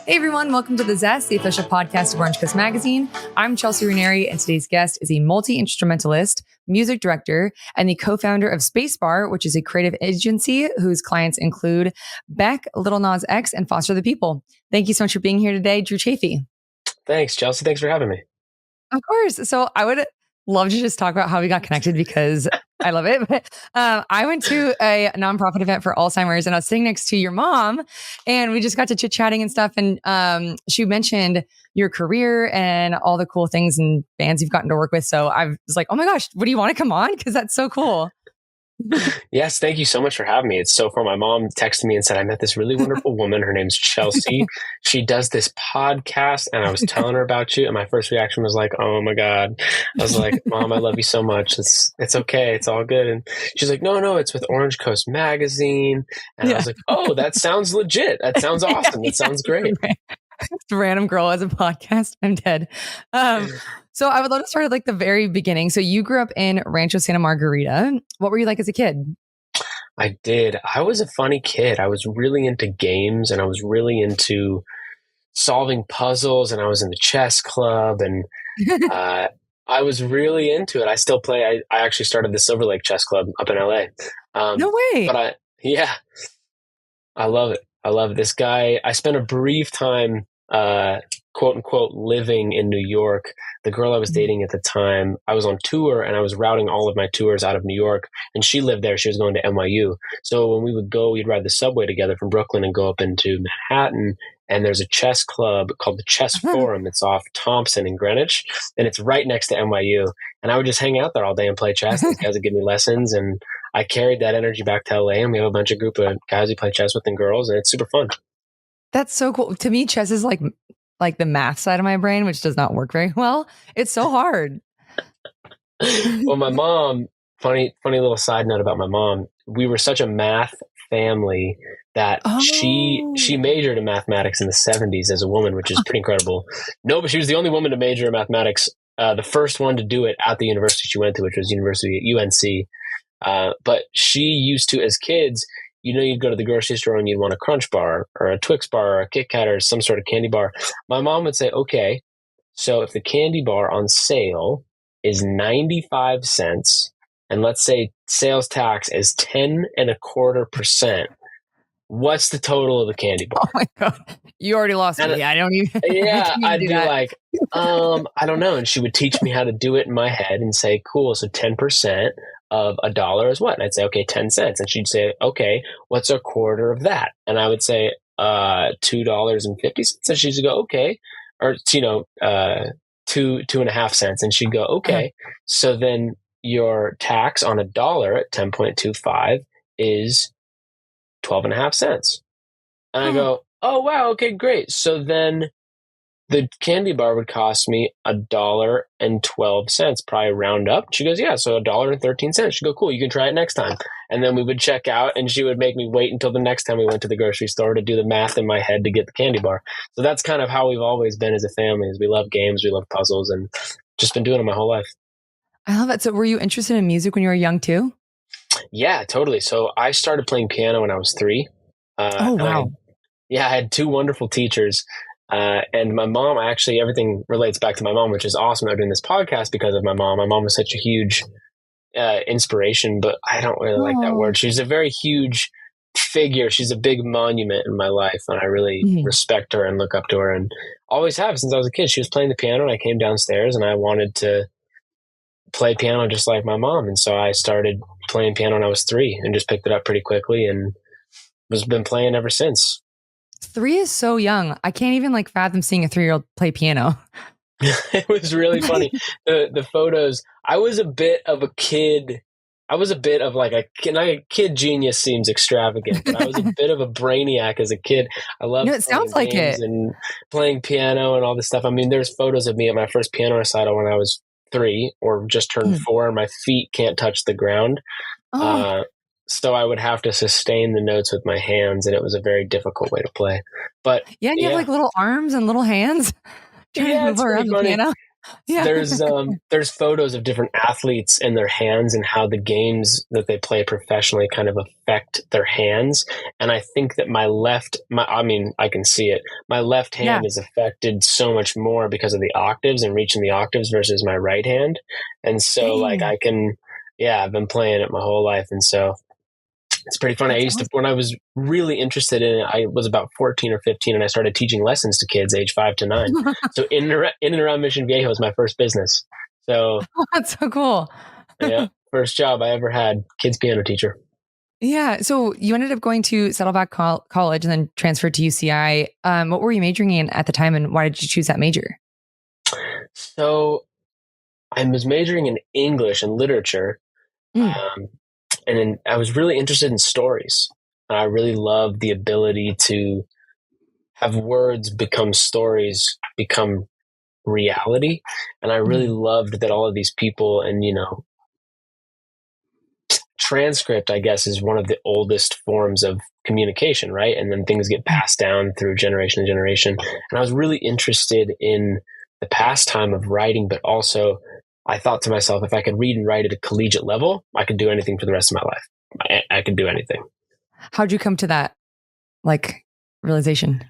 Hey everyone, welcome to The Zest, the official podcast of Orange Coast Magazine. I'm Chelsea Ranieri, and today's guest is a multi-instrumentalist, music director, and the co-founder of Spacebar, which is a creative agency whose clients include Beck, Lil Nas X, and Foster the People. Thank you so much for being here today, Drew Chaffee. Thanks, Chelsea. Thanks for having me. Of course. So I would love to just talk about how we got connected because I love it. But I went to a nonprofit event for Alzheimer's and I was sitting next to your mom and we just got to chit chatting and stuff. And she mentioned your career and all the cool things and bands you've gotten to work with. So I was like, oh my gosh, what do you want to come on? Because that's so cool. Yes, thank you so much for having me. It's so fun. My mom texted me and said, I met this really wonderful woman. Her name's Chelsea. She does this podcast and I was telling her about you. And my first reaction was like, oh my God. I was like, Mom, I love you so much. It's okay. It's all good. And she's like, no, it's with Orange Coast Magazine. And I was like, oh, that sounds legit. That sounds awesome. That sounds great. Just a random girl as a podcast. I'm dead. So I would love to start at like the very beginning. So you grew up in Rancho Santa Margarita. What were you like as a kid? I did. I was a funny kid. I was really into games and I was really into solving puzzles and I was in the chess club and I was really into it. I still play. I actually started the Silver Lake Chess Club up in LA. No way. But I love it. I love this guy. I spent a brief time, quote unquote, living in New York. The girl I was dating at the time, I was on tour and I was routing all of my tours out of New York and she lived there. She was going to NYU. So when we would go, we'd ride the subway together from Brooklyn and go up into Manhattan. And there's a chess club called the Chess Forum. It's off Thompson in Greenwich and it's right next to NYU. And I would just hang out there all day and play chess. These guys would give me lessons and I carried that energy back to LA and we have a bunch of group of guys we play chess with and girls and it's super fun. That's so cool. To me, chess is like the math side of my brain, which does not work very well. It's so hard. Well, my mom, funny little side note about my mom. We were such a math family that she majored in mathematics in the 70s as a woman, which is pretty incredible. No, but she was the only woman to major in mathematics. The first one to do it at the university she went to, which was UNC. But she used to, as kids, you'd go to the grocery store and you'd want a Crunch Bar or a Twix bar or a Kit Kat or some sort of candy bar. My mom would say, okay, so if the candy bar on sale is 95 cents and let's say sales tax is 10.25%, what's the total of the candy bar? Oh my God. You already lost me. I don't even. Yeah, I'd be like, I don't know. And she would teach me how to do it in my head and say, cool, so 10% of $1 is what? And I'd say, okay, 10 cents. And she'd say, okay, what's a quarter of that? And I would say, $2.50. And she'd go, okay. Or, 2.5 cents. And she'd go, okay. So then your tax on $1 at 10.25 is 12.5 cents. And I go, oh, wow. Okay, great. So then the candy bar would cost me $1.12, probably round up. She goes, yeah, so $1.13. She'd go, cool, you can try it next time. And then we would check out and she would make me wait until the next time we went to the grocery store to do the math in my head to get the candy bar. So that's kind of how we've always been as a family, is we love games, we love puzzles, and just been doing it my whole life. I love it. So were you interested in music when you were young too? Yeah, totally. So I started playing piano when I was 3. Oh, wow. I had 2 wonderful teachers. And my mom, everything relates back to my mom, which is awesome. I'm doing this podcast because of my mom. My mom was such a huge inspiration, but I don't really like that word. She's a very huge figure. She's a big monument in my life. And I really respect her and look up to her and always have since I was a kid. She was playing the piano and I came downstairs and I wanted to play piano just like my mom. And so I started playing piano when I was 3 and just picked it up pretty quickly and been playing ever since. 3 is so young. I can't even fathom seeing a 3-year-old play piano. It was really funny. The photos, I was a bit of a kid. I was a bit of a kid genius seems extravagant, but I was a bit of a brainiac as a kid. I loved it sounds like it. And playing piano and all this stuff. I mean, there's photos of me at my first piano recital when I was 3 or just turned 4 and my feet can't touch the ground. So I would have to sustain the notes with my hands, and it was a very difficult way to play. But you have little arms and little hands. Yeah, it's pretty funny. Yeah. There's photos of different athletes and their hands and how the games that they play professionally kind of affect their hands. And I think that I can see it. My left hand is affected so much more because of the octaves and reaching the octaves versus my right hand. And so like I've been playing it my whole life. And so it's pretty fun. When I was really interested in it, I was about 14 or 15 and I started teaching lessons to kids age 5 to 9. So in and around Mission Viejo was my first business. So that's so cool. Yeah. First job I ever had, kids piano teacher. Yeah. So you ended up going to Saddleback College and then transferred to UCI. What were you majoring in at the time and why did you choose that major? So I was majoring in English and literature. And then I was really interested in stories. I really loved the ability to have words become stories, become reality. And I really loved that all of these people and, transcript, I guess, is one of the oldest forms of communication, right? And then things get passed down through generation to generation. And I was really interested in the pastime of writing, but also I thought to myself, if I could read and write at a collegiate level, I could do anything for the rest of my life. I could do anything. How'd you come to that, realization?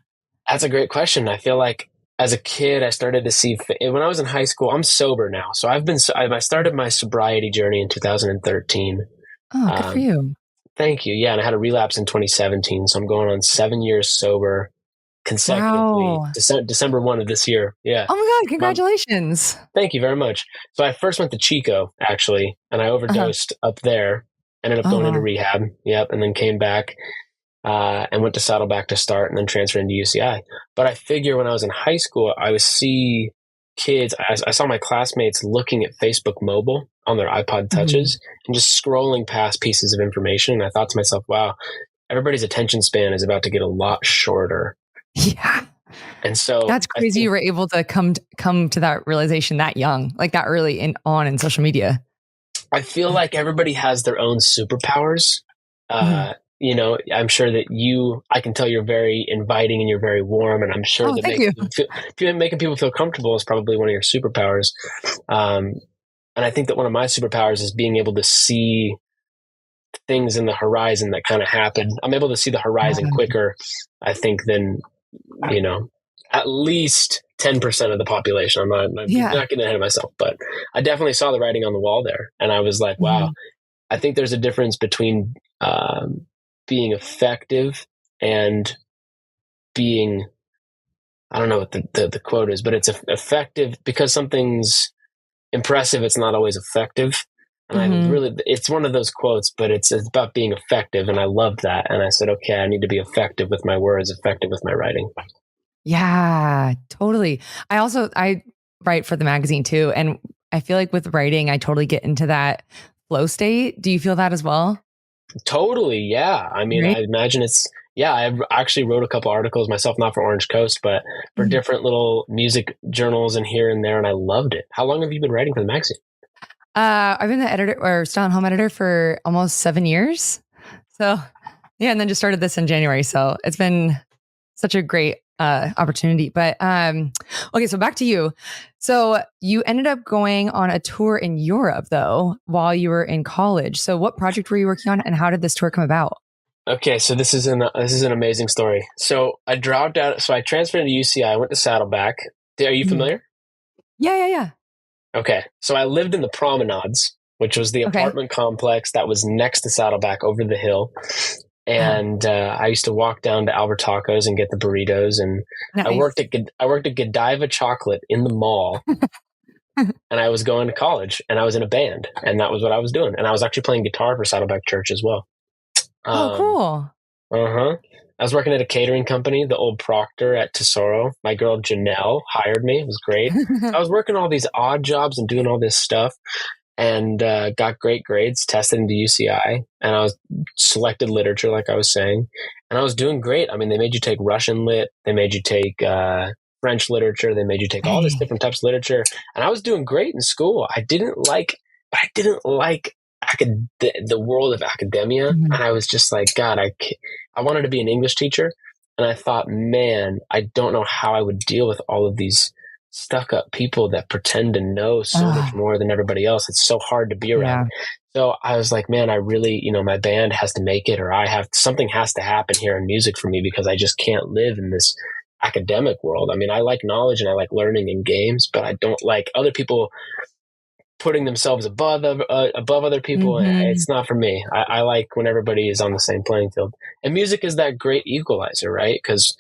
That's a great question. I feel like as a kid, I started to see, when I was in high school, I'm sober now. So I started my sobriety journey in 2013. Oh, good for you. Thank you. Yeah. And I had a relapse in 2017. So I'm going on 7 years sober consecutively. Wow. December 1 of this year. Yeah. Oh my God. Congratulations. Thank you very much. So I first went to Chico, actually, and I overdosed up there, ended up going into rehab. Yep. And then came back and went to Saddleback to start and then transferred into UCI. But I figure when I was in high school, I would see kids, I saw my classmates looking at Facebook mobile on their iPod touches and just scrolling past pieces of information. And I thought to myself, wow, everybody's attention span is about to get a lot shorter. Yeah. And so that's crazy. You were able to come to that realization that young, like that early in social media. I feel like everybody has their own superpowers. I'm sure that I can tell you're very inviting and you're very warm, and I'm sure that making people feel comfortable is probably one of your superpowers. And I think that one of my superpowers is being able to see things in the horizon that kind of happen. I'm able to see the horizon quicker, I think, than, at least 10% of the population. I'm not getting ahead of myself, but I definitely saw the writing on the wall there. And I was like, wow, I think there's a difference between being effective and being, I don't know what the quote is, but it's effective because something's impressive. It's not always effective. And it's one of those quotes, but it's about being effective. And I loved that. And I said, okay, I need to be effective with my words, effective with my writing. Yeah, totally. I write for the magazine too. And I feel like with writing, I totally get into that flow state. Do you feel that as well? Totally. Yeah. I mean, right? I imagine I actually wrote a couple articles myself, not for Orange Coast, but for different little music journals and here and there. And I loved it. How long have you been writing for the magazine? I've been the editor or stay-at-home editor for almost 7 years. So yeah. And then just started this in January. So it's been such a great opportunity. But okay, so back to you. So you ended up going on a tour in Europe though, while you were in college. So what project were you working on and how did this tour come about? Okay, so this is an amazing story. So I dropped out. So I transferred to UCI. I went to Saddleback. Are you familiar? Yeah. Okay, so I lived in the Promenades, which was the apartment complex that was next to Saddleback over the hill. And I used to walk down to Albert Tacos and get the burritos. And nice. I worked at Godiva Chocolate in the mall. And I was going to college and I was in a band. And that was what I was doing. And I was actually playing guitar for Saddleback Church as well. Cool. I was working at a catering company, the old Proctor at Tesoro. My girl Janelle hired me. It was great. I was working all these odd jobs and doing all this stuff. And got great grades, tested into UCI, and I was selected literature, like I was saying, and I was doing great. I mean, they made you take Russian lit, they made you take French literature, they made you take all this different types of literature, and I was doing great in school. I didn't like the world of academia, and I was just like, God, I wanted to be an English teacher, and I thought, man, I don't know how I would deal with all of these stuck up people that pretend to know so much more than everybody else. It's so hard to be around. Yeah. So I was like, man, I really, my band has to make it, or something has to happen here in music for me, because I just can't live in this academic world. I mean, I like knowledge and I like learning in games, but I don't like other people putting themselves above other people. It's not for me. I like when everybody is on the same playing field, and music is that great equalizer, right? Because,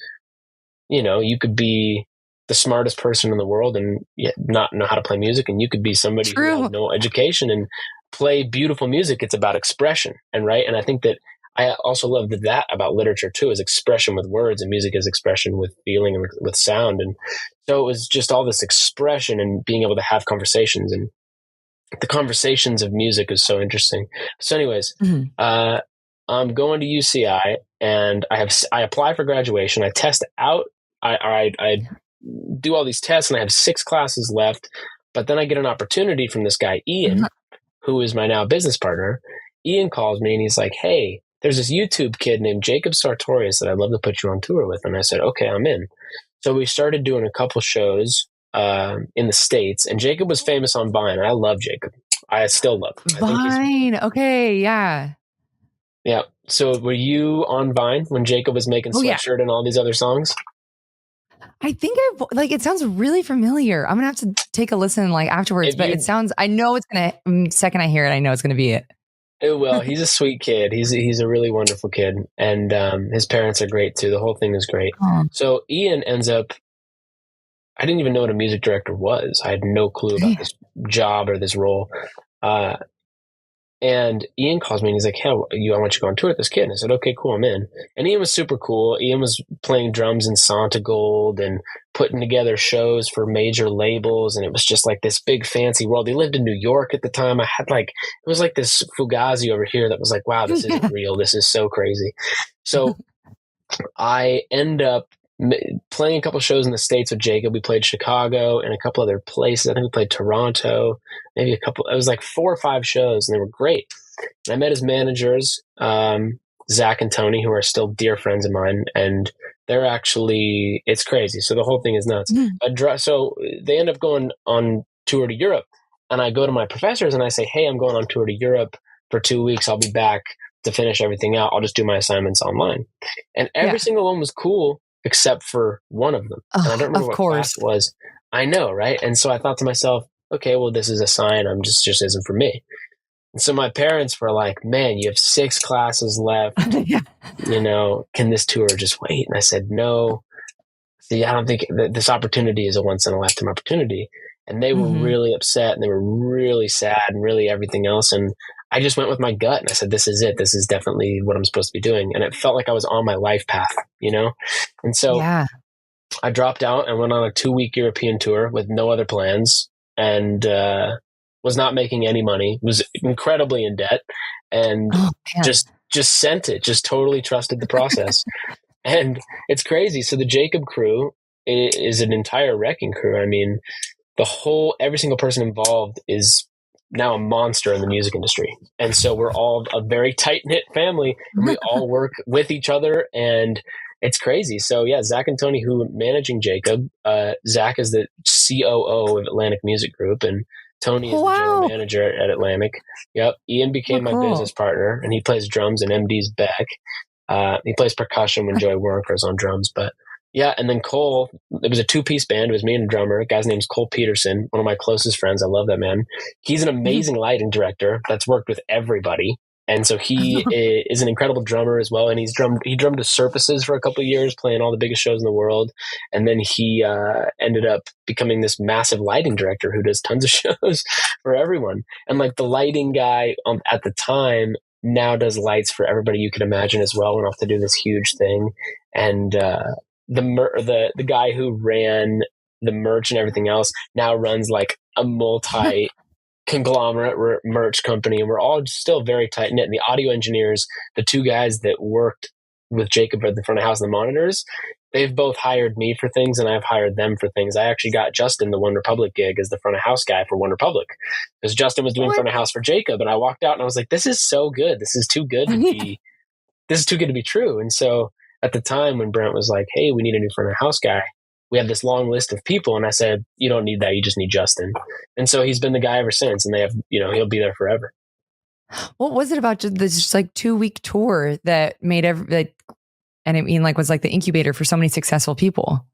you could be the smartest person in the world and yet not know how to play music. And you could be somebody who has no education and play beautiful music. It's about expression. And I think that I also love that about literature too, is expression with words, and music is expression with feeling and with sound. And so it was just all this expression and being able to have conversations, and the conversations of music is so interesting. So anyways, I'm going to UCI, and I apply for graduation. I test out, I do all these tests, and I have 6 classes left, but then I get an opportunity from this guy, Ian, who is my now business partner. Ian calls me and he's like, hey, there's this YouTube kid named Jacob Sartorius that I'd love to put you on tour with. And I said, okay, I'm in. So we started doing a couple shows in the States, and Jacob was famous on Vine. And I love Jacob. I still love him. Vine. Okay. Yeah. Yeah. So were you on Vine when Jacob was making Sweatshirt and all these other songs? I think it sounds really familiar. I'm going to have to take a listen afterwards, but I know it's going to, second I hear it, I know it's going to be it. It will. He's a sweet kid. He's a really wonderful kid. And his parents are great too. The whole thing is great. So Ian ends up, I didn't even know what a music director was. I had no clue about this job or this role. And Ian calls me and he's like, hey, I want you to go on tour with this kid. And I said, okay, cool, I'm in. And Ian was super cool. Ian was playing drums in Santa Gold and putting together shows for major labels. And it was just like this big fancy world. He lived in New York at the time. I had it was like this Fugazi over here that was like, wow, this isn't real. This is so crazy. So I end up playing a couple shows in the States with Jacob. We played Chicago and a couple other places. I think we played Toronto, maybe it was like 4 or 5 shows, and they were great. And I met his managers, Zach and Tony, who are still dear friends of mine, and they're actually, it's crazy. So the whole thing is nuts. So they end up going on tour to Europe, and I go to my professors and I say, hey, I'm going on tour to Europe for 2 weeks. I'll be back to finish everything out. I'll just do my assignments online. And every single one was cool, except for one of them. And I don't remember what class it was. I know, right? And so I thought to myself, okay, well, this is a sign. I'm just isn't for me. And so my parents were like, man, you have 6 classes left. Can this tour just wait? And I said, no. See, I don't think this opportunity is a once in a lifetime opportunity. And they were really upset, and they were really sad, and really everything else. And I just went with my gut, and I said, this is it. This is definitely what I'm supposed to be doing. And it felt like I was on my life path, And so I dropped out and went on a 2-week European tour with no other plans, and was not making any money, was incredibly in debt, and just sent it, just totally trusted the process. And it's crazy. So the Jacob crew is an entire wrecking crew. I mean, every single person involved is now a monster in the music industry. And so we're all a very tight-knit family, and we all work with each other, and it's crazy. So yeah, Zach and Tony, who are managing Jacob, Zach is the COO of Atlantic Music Group, and Tony is the general manager at Atlantic. Yep. Ian became my business partner, and he plays drums in MD's Beck. He plays percussion when Joey Warrenker's on drums, but yeah. And then Cole, it was a 2-piece band. It was me and a drummer. The guy's name's Cole Peterson, one of my closest friends. I love that man. He's an amazing lighting director that's worked with everybody. And so he is an incredible drummer as well. And he drummed to Surfaces for a couple of years, playing all the biggest shows in the world. And then he ended up becoming this massive lighting director who does tons of shows for everyone. And the lighting guy at the time now does lights for everybody you can imagine as well. Went off to do this huge thing. And the guy who ran the merch and everything else now runs a multi conglomerate merch company, and we're all still very tight knit. And the audio engineers, the 2 guys that worked with Jacob at the front of house and the monitors, they've both hired me for things, and I've hired them for things. I actually got Justin the OneRepublic gig as the front of house guy for OneRepublic, because Justin was doing front of house for Jacob, and I walked out and I was like, this is so good. This is too good to be. This is too good to be true. And so at the time when Brent was like, hey, we need a new front of house guy, we have this long list of people. And I said, you don't need that. You just need Justin. And so he's been the guy ever since. And they have, he'll be there forever. What was it about this just like 2-week tour that made was like the incubator for so many successful people?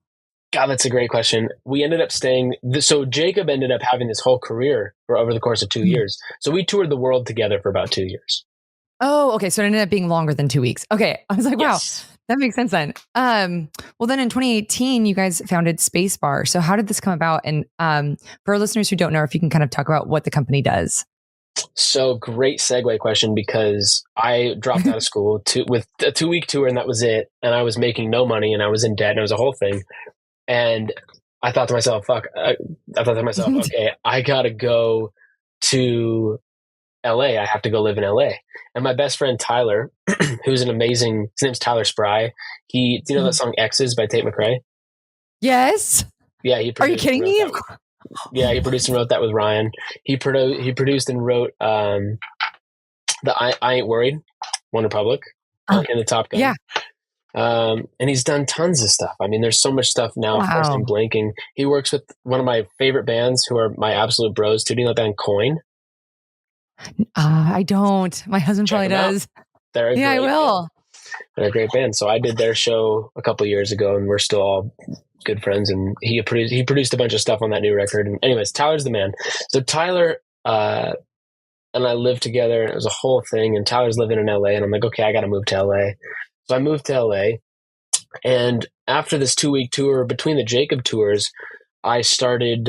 God, that's a great question. We ended up so Jacob ended up having this whole career for over the course of 2 years. So we toured the world together for about 2 years. Oh, okay. So it ended up being longer than 2 weeks. Okay. I was like, yes. Wow, that makes sense then. Well, then in 2018, you guys founded Spacebar. So how did this come about? And for our listeners who don't know, if you can kind of talk about what the company does. So great segue question, because I dropped out of school with a 2-week tour, and that was it. And I was making no money, and I was in debt, and it was a whole thing. And I thought to myself, okay, I got to go to LA. I have to go live in LA. And my best friend, Tyler, who's his name's Tyler Spry. Do you know that song X's by Tate McRae? Yes. Yeah. Are you kidding me? Yeah. He produced and wrote that with Ryan. He produced and wrote the I Ain't Worried, OneRepublic, in the Top Gun. Yeah. And he's done tons of stuff. I mean, there's so much stuff now. Of course, I'm blanking. He works with one of my favorite bands who are my absolute bros too. Do you know that band Coin? I don't. My husband probably does. I will. They're a great band. So I did their show a couple years ago, and we're still all good friends. And he produced a bunch of stuff on that new record. And anyways, Tyler's the man. So Tyler and I lived together, and it was a whole thing. And Tyler's living in LA, and I'm like, okay, I got to move to LA. So I moved to LA, and after this 2-week tour, between the Jacob tours, I started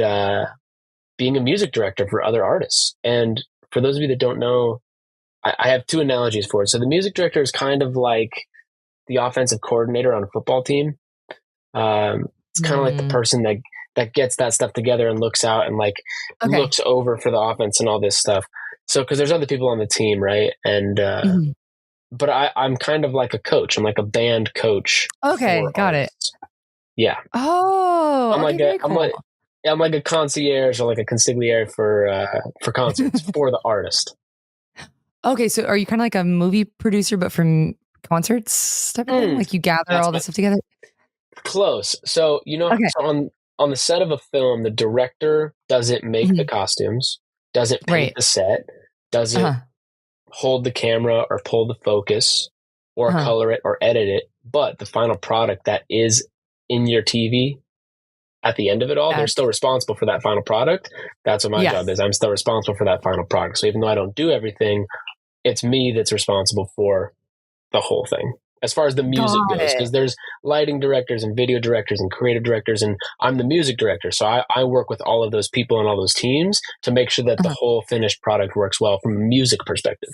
being a music director for other artists. And for those of you that don't know, I have two analogies for it. So the music director is kind of like the offensive coordinator on a football team. It's kind of like the person that gets that stuff together and looks out and looks over for the offense and all this stuff. So, because there's other people on the team, right? And but I'm kind of like a coach. I'm like a band coach. Okay, got artists. It. Yeah. Oh, I'm like a concierge or like a consigliere for concerts for the artist. Okay, so are you kind of like a movie producer, but from concerts type of thing? Like you gather all this stuff together? Close. So, so on the set of a film, the director doesn't make the costumes, doesn't paint the set, doesn't hold the camera or pull the focus or color it or edit it. But the final product that is in your TV at the end of it all, they're still responsible for that final product. That's what my job is. I'm still responsible for that final product. So even though I don't do everything, it's me that's responsible for the whole thing as far as the music goes, because there's lighting directors and video directors and creative directors, and I'm the music director. So I work with all of those people and all those teams to make sure that the whole finished product works well from a music perspective.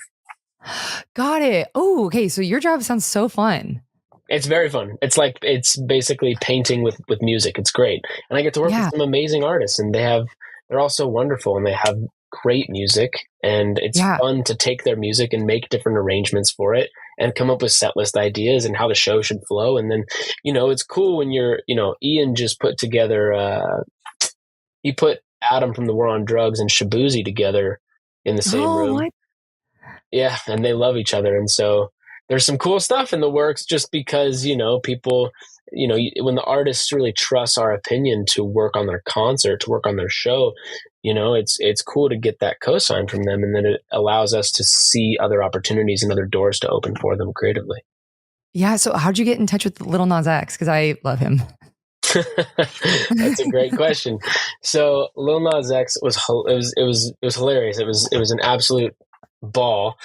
Got it. Oh, okay. So your job sounds so fun. It's very fun. It's basically painting with music. It's great. And I get to work with some amazing artists, and they're all so wonderful, and they have great music, and it's fun to take their music and make different arrangements for it and come up with set list ideas and how the show should flow. And then, it's cool when Ian just put together, he put Adam from the War on Drugs and Shabuzi together in the same room. What? Yeah. And they love each other. And so there's some cool stuff in the works just because, people, when the artists really trust our opinion to work on their concert, to work on their show, it's cool to get that cosign from them. And then it allows us to see other opportunities and other doors to open for them creatively. Yeah. So how'd you get in touch with Lil Nas X? Because I love him. That's a great question. So Lil Nas X was hilarious. It was an absolute ball.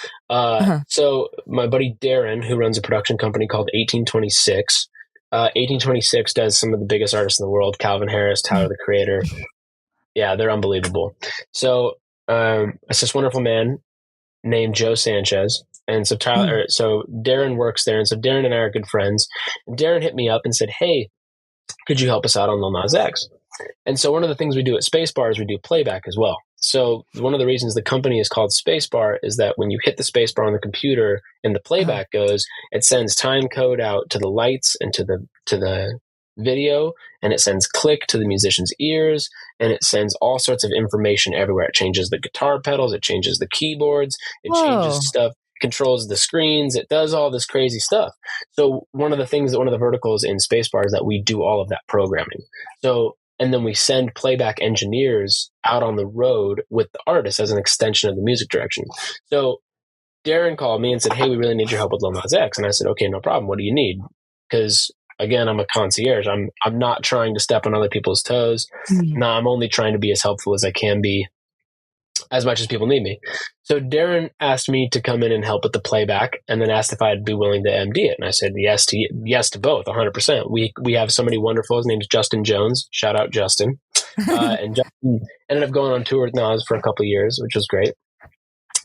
So my buddy Darren, who runs a production company called 1826, 1826 does some of the biggest artists in the world: Calvin Harris, Tyler the Creator. Yeah, they're unbelievable. So it's this wonderful man named Joe Sanchez. And so so Darren works there. And so Darren and I are good friends. And Darren hit me up and said, hey, could you help us out on Lil Nas X? And so one of the things we do at Spacebar is we do playback as well. So one of the reasons the company is called Spacebar is that when you hit the spacebar on the computer and the playback goes, it sends time code out to the lights and to the video, and it sends click to the musician's ears, and it sends all sorts of information everywhere. It changes the guitar pedals, it changes the keyboards, it changes stuff. controls the screens. It does all this crazy stuff. So one of the verticals in Spacebar is that we do all of that programming. So, and then we send playback engineers out on the road with the artist as an extension of the music direction. So Darren called me and said, "Hey, we really need your help with Lil Nas X." And I said, "Okay, no problem. What do you need?" Because again, I'm a concierge. I'm not trying to step on other people's toes. No, I'm only trying to be as helpful as I can be, as much as people need me. So Darren asked me to come in and help with the playback, and then asked if I'd be willing to MD it. And I said yes to both, 100%. We have somebody wonderful. His name is Justin Jones. Shout out Justin. And Justin ended up going on tour with Nas for a couple of years, which was great.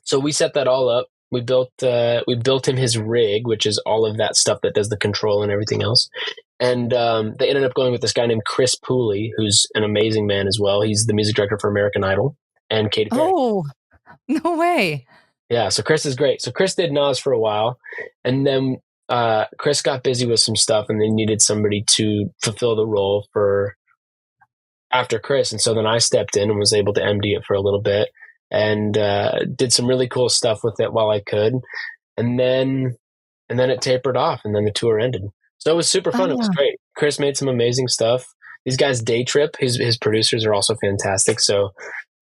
So we set that all up. We built him his rig, which is all of that stuff that does the control and everything else. And they ended up going with this guy named Chris Pooley, who's an amazing man as well. He's the music director for American Idol and Katy Perry. Oh, no way. Yeah, so Chris is great. So Chris did Nas for a while, and then Chris got busy with some stuff, and they needed somebody to fulfill the role for after Chris. And so then I stepped in and was able to MD it for a little bit, and did some really cool stuff with it while I could. And then it tapered off, and then the tour ended. So it was super fun. It was great. Chris made some amazing stuff. These guys Day Trip, his producers are also fantastic. So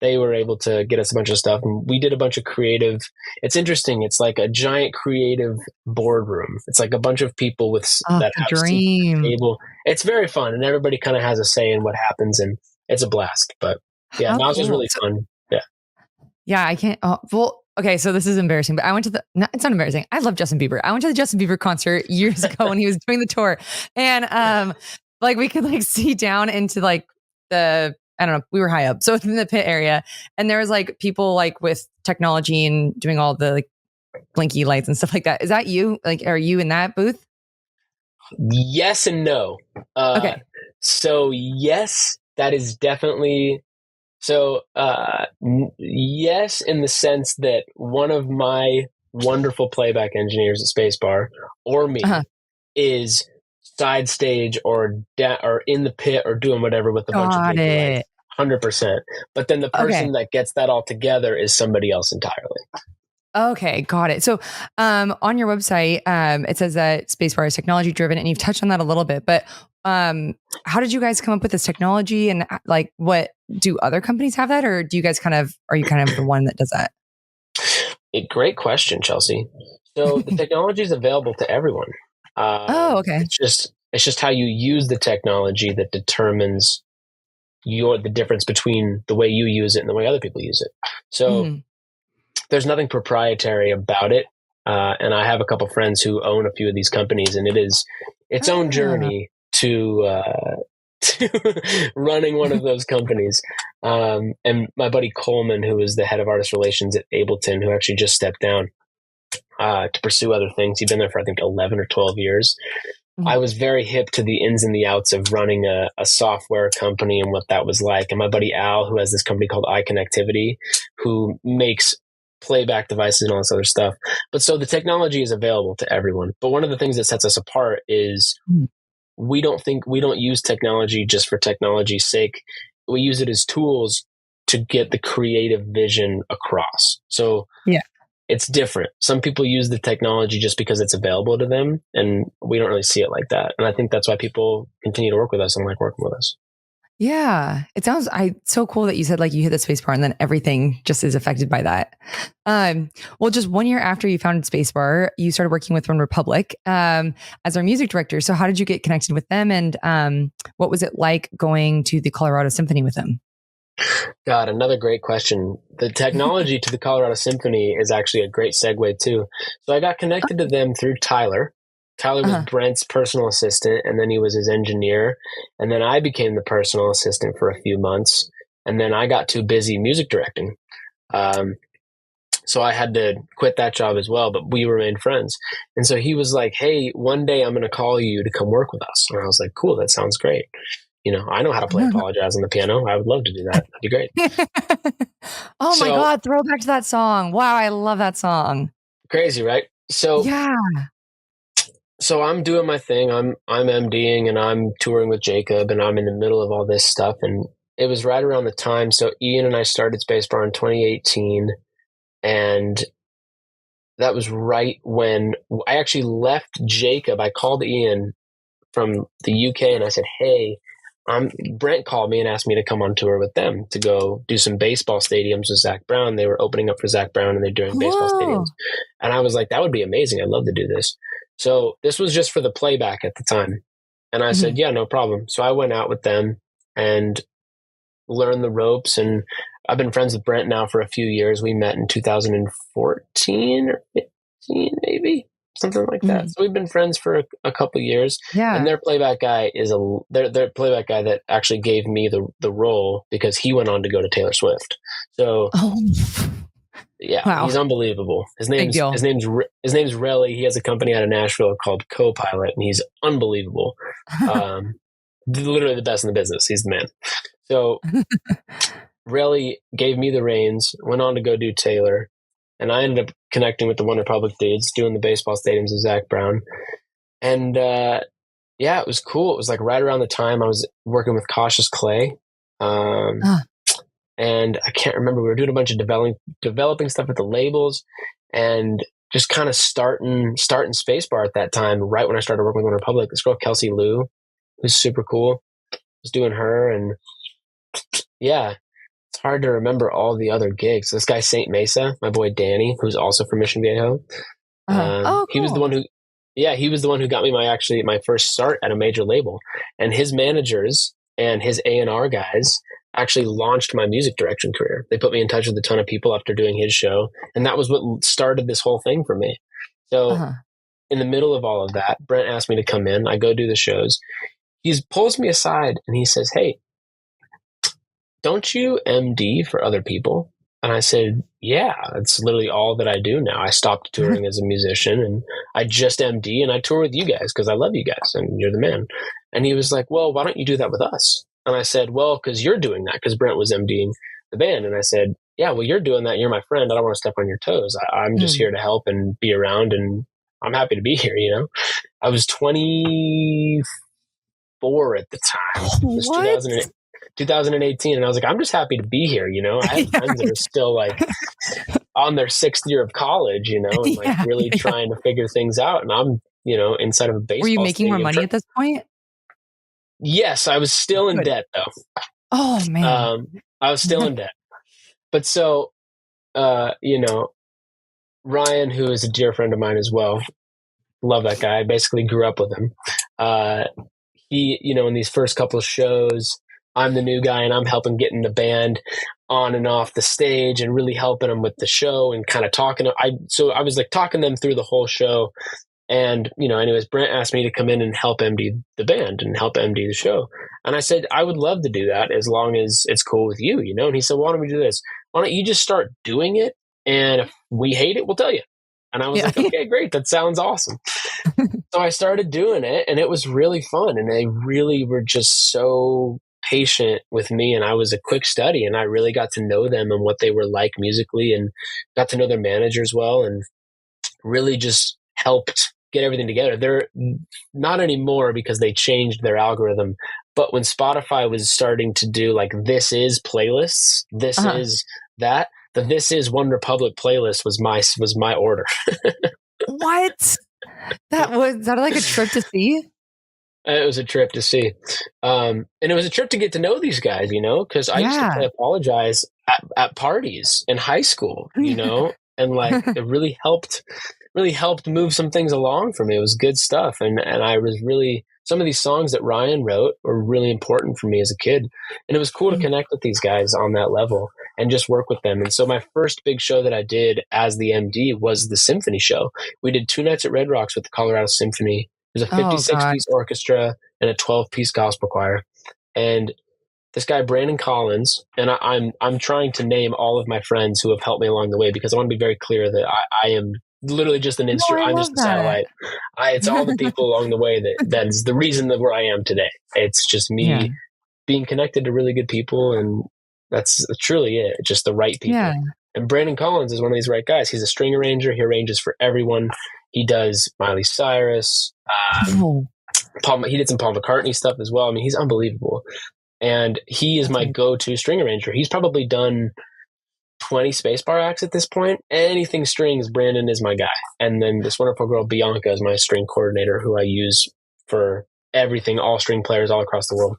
they were able to get us a bunch of stuff, and we did a bunch of creative. It's interesting. It's like a giant creative boardroom. It's like a bunch of people with that have dream table. It's very fun, and everybody kind of has a say in what happens, and it's a blast. But yeah, Nas was really fun. Yeah, I can't. Well, okay, so this is embarrassing, but I went to it's not embarrassing. I love Justin Bieber. I went to the Justin Bieber concert years ago when he was doing the tour, and like we could like see down into like the, I don't know, we were high up, so in the pit area, and there was like people like with technology and doing all the like blinky lights and stuff like that. Is that you? Like, are you in that booth? Yes and no. Okay. So yes, that is definitely. So, yes, in the sense that one of my wonderful playback engineers at Spacebar, or me, is side stage or in the pit or doing whatever with a bunch of people. Like 100%. But then the person that gets that all together is somebody else entirely. Okay, got it. So on your website, it says that Spacebar is technology driven, and you've touched on that a little bit, but how did you guys come up with this technology, and like what do other companies have that, or do you guys are you kind of the one that does that? Great question, Chelsea. So the technology is available to everyone. Okay. It's just how you use the technology that determines the difference between the way you use it and the way other people use it. So there's nothing proprietary about it. And I have a couple friends who own a few of these companies, and it is its own journey to running one of those companies. And my buddy Coleman, who is the head of artist relations at Ableton, who actually just stepped down to pursue other things. He'd been there for, I think, 11 or 12 years. I was very hip to the ins and the outs of running a software company and what that was like. And my buddy Al, who has this company called iConnectivity, who makes playback devices and all this other stuff. But so the technology is available to everyone. But one of the things that sets us apart is we don't use technology just for technology's sake. We use it as tools to get the creative vision across. So it's different. Some people use the technology just because it's available to them, and we don't really see it like that. And I think that's why people continue to work with us and like working with us. Yeah, it sounds so cool that you said like you hit the Spacebar and then everything just is affected by that. Well, just 1 year after you founded Spacebar, you started working with OneRepublic as our music director. So how did you get connected with them, and what was it like going to the Colorado Symphony with them? God, another great question. The technology to the Colorado Symphony is actually a great segue too. So I got connected to them through Tyler. Tyler was Brent's personal assistant, and then he was his engineer. And then I became the personal assistant for a few months. And then I got too busy music directing. So I had to quit that job as well, but we remained friends. And so he was like, "Hey, one day I'm going to call you to come work with us." And I was like, "Cool, that sounds great. You know, I know how to play Apologize on the piano. I would love to do that. That'd be great." My God, throwback to that song. Wow, I love that song. Crazy, right? So yeah. So I'm doing my thing. I'm MDing and I'm touring with Jacob, and I'm in the middle of all this stuff. And it was right around the time. So Ian and I started Spacebar in 2018, and that was right when I actually left Jacob. I called Ian from the UK and I said, hey, Brent called me and asked me to come on tour with them to go do some baseball stadiums with Zach Brown. They were opening up for Zach Brown and they're doing baseball stadiums. And I was like, that would be amazing. I'd love to do this. So this was just for the playback at the time. And I said, yeah, no problem. So I went out with them and learned the ropes. And I've been friends with Brent now for a few years. We met in 2014 or 15, maybe. Something like that. So we've been friends for a couple of years. Yeah. And their playback guy is their playback guy that actually gave me the role because he went on to go to Taylor Swift. So he's unbelievable. His name's Relly. He has a company out of Nashville called Copilot, and he's unbelievable. Literally the best in the business. He's the man. So Relly gave me the reins, went on to go do Taylor. And I ended up connecting with the OneRepublic dudes, doing the baseball stadiums with Zach Brown. And it was cool. It was like right around the time I was working with Cautious Clay. And I can't remember. We were doing a bunch of developing stuff with the labels and just kind of starting Spacebar at that time, right when I started working with OneRepublic. This girl, Kelsey Lou, who's super cool, was doing her. And yeah. It's hard to remember all the other gigs. This guy, Saint Mesa, my boy Danny, who's also from Mission Viejo. Cool. He was the one who got me my first start at a major label. And his managers and his A&R guys actually launched my music direction career. They put me in touch with a ton of people after doing his show. And that was what started this whole thing for me. So in the middle of all of that, Brent asked me to come in. I go do the shows. He pulls me aside and he says, hey, don't you MD for other people? And I said, yeah, it's literally all that I do now. I stopped touring as a musician and I just MD and I tour with you guys because I love you guys and you're the man. And he was like, well, why don't you do that with us? And I said, well, because you're doing that because Brent was MDing the band. And I said, yeah, well, you're doing that. You're my friend. I don't want to step on your toes. I'm just here to help and be around and I'm happy to be here, you know? I was 24 at the time. It was 2018 and I was like, I'm just happy to be here, you know. I have friends that are still like on their 6th year of college, you know, and like really trying to figure things out. And I'm, you know, inside of a baseball. Were you making more money at this point? Yes, I was still in debt though. Oh man. I was still in debt. But so you know, Ryan, who is a dear friend of mine as well, love that guy. I basically grew up with him. He, you know, in these first couple of shows, I'm the new guy and I'm helping getting the band on and off the stage and really helping them with the show and kind of talking. So I was like talking them through the whole show. And, you know, anyways, Brent asked me to come in and help MD the band and help MD the show. And I said, I would love to do that as long as it's cool with you, you know? And he said, why don't we do this? Why don't you just start doing it? And if we hate it, we'll tell you. And I was like, okay, great. That sounds awesome. So I started doing it and it was really fun. And they really were just so patient with me. And I was a quick study and I really got to know them and what they were like musically and got to know their managers well and really just helped get everything together. They're not anymore because they changed their algorithm. But when Spotify was starting to do like, this is playlists, this is that, the This Is OneRepublic playlist was my order. What? That like a trip to see? It was a trip to see. And it was a trip to get to know these guys, you know, because I used to play Apologize at parties in high school, you know, and like it really helped move some things along for me. It was good stuff. And I was really, some of these songs that Ryan wrote were really important for me as a kid. And it was cool to connect with these guys on that level and just work with them. And so my first big show that I did as the MD was the symphony show. We did 2 nights at Red Rocks with the Colorado Symphony. It was a 56-piece orchestra and a 12-piece gospel choir. And this guy, Brandon Collins, and I'm trying to name all of my friends who have helped me along the way because I want to be very clear that I am literally just an instrument. I'm just a satellite. It's all the people along the way that is the reason that where I am today. It's just me being connected to really good people, and that's truly it. Just the right people. Yeah. And Brandon Collins is one of these right guys. He's a string arranger. He arranges for everyone. He does Miley Cyrus. He did some Paul McCartney stuff as well. I mean, he's unbelievable. And he is my go-to string arranger. He's probably done 20 Spacebar acts at this point. Anything strings, Brandon is my guy. And then this wonderful girl, Bianca, is my string coordinator, who I use for everything, all string players all across the world.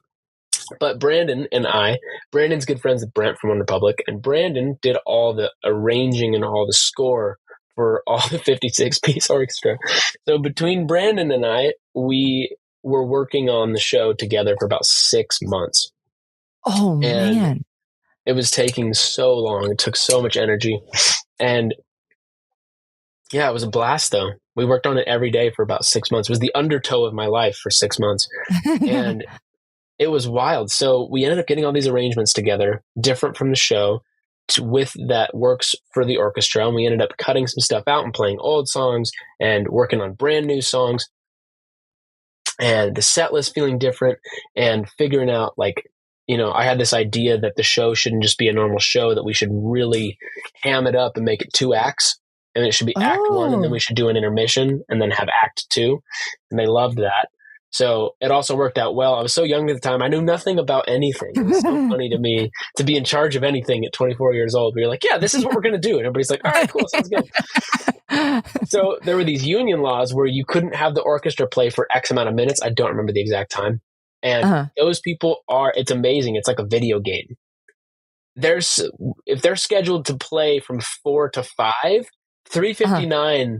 But Brandon's good friends with Brent from OneRepublic, and Brandon did all the arranging and all the score for all the 56-piece orchestra. So between Brandon and I, we were working on the show together for about 6 months. Oh, and man. It was taking so long. It took so much energy. And yeah, it was a blast, though. We worked on it every day for about 6 months. It was the undertow of my life for 6 months. And it was wild. So we ended up getting all these arrangements together, different from the show, with that works for the orchestra. And we ended up cutting some stuff out and playing old songs and working on brand new songs. And the set list feeling different and figuring out, like, I had this idea that the show shouldn't just be a normal show, that we should really ham it up and make it 2 acts. And it should be act 1, and then we should do an intermission and then have act 2. And they loved that. So it also worked out well. I was so young at the time. I knew nothing about anything. It was so funny to me to be in charge of anything at 24 years old. We were like, yeah, this is what we're going to do. And everybody's like, all right, cool. Sounds good. So there were these union laws where you couldn't have the orchestra play for X amount of minutes. I don't remember the exact time. And those people it's amazing. It's like a video game. If they're scheduled to play from 4 to 5, 3:59,